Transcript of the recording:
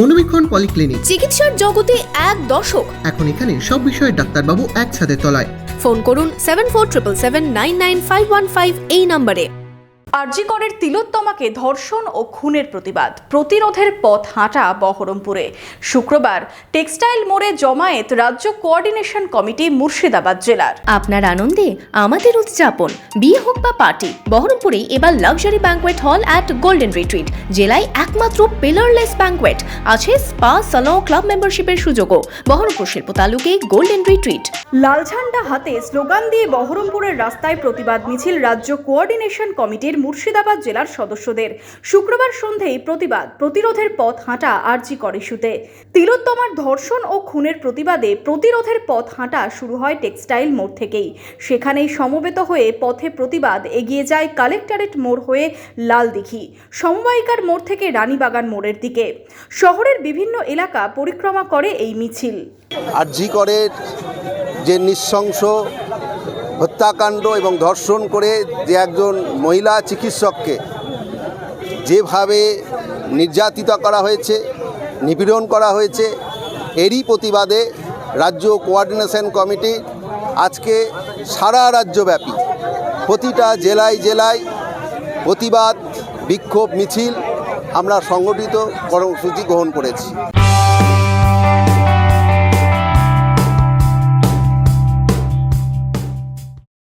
মনোবীক্ষণ polyclinic, চিকিৎসার জগতে এক দশক। এখন এখানে সব বিষয়ে ডাক্তারবাবু একসাথে তলায়। ফোন করুন 7477999515 এই নম্বরে। আরজি করের তিলোত্তমাকে ধর্ষণ ও খুনের প্রতিরোধের পথ হাঁটা বহরমপুরে। শুক্রবার টেক্সটাইল মোড়ে জমায়েত রাজ্য কোঅর্ডিনেশন কমিটি মুর্শিদাবাদ জেলার। আপনার আনন্দে আমাদের উদযাপন। বিয়ে হোক বা পার্টি, বহরমপুরে এবার luxury banquet hall at golden retreat. জেলায় একমাত্র পিলারলেস ব্যাঙ্কোয়েট, আছে স্পা, সালন, ক্লাব মেম্বারশিপের সুযোগও। বহরমপুর শিল্প তালুকে গোল্ডেন রিট্রিট। লাল ঝান্ডা হাতে স্লোগান দিয়ে বহরমপুরের রাস্তায় প্রতিবাদ মিছিল রাজ্য কোঅর্ডিনেশন কমিটির মুর্শিদাবাদ জেলার সদস্যদের। শুক্রবার সন্ধ্যেয় প্রতিরোধের পথ হাঁটা আরজি কর ইস্যুতে। তিলোত্তমার ধর্ষণ ও খুনের প্রতিবাদে প্রতিরোধের পথ হাঁটা শুরু হয় টেক্সটাইল মোড় থেকেই। সেখানেই সমবেত হয়ে পথে প্রতিবাদ এগিয়ে যায় কালেক্টরেট মোড় হয়ে লালদিঘি, সমবায়িকার মোড় থেকে রানীবাগান মোড়ের দিকে। শহরের বিভিন্ন এলাকা পরিক্রমা করে এই মিছিল। আরজি করের যে নৃশংস হত্যাকাণ্ড এবং ধর্ষণ করে যে একজন মহিলা চিকিৎসককে যেভাবে নির্যাতিত করা হয়েছে, নিপীড়ন করা হয়েছে, এরই প্রতিবাদে রাজ্য কোঅর্ডিনেশন কমিটি আজকে সারা রাজ্যব্যাপী প্রতিটা জেলায় জেলায় প্রতিবাদ বিক্ষোভ মিছিল আমরা সংগঠিত কর্মসূচি গ্রহণ করেছি।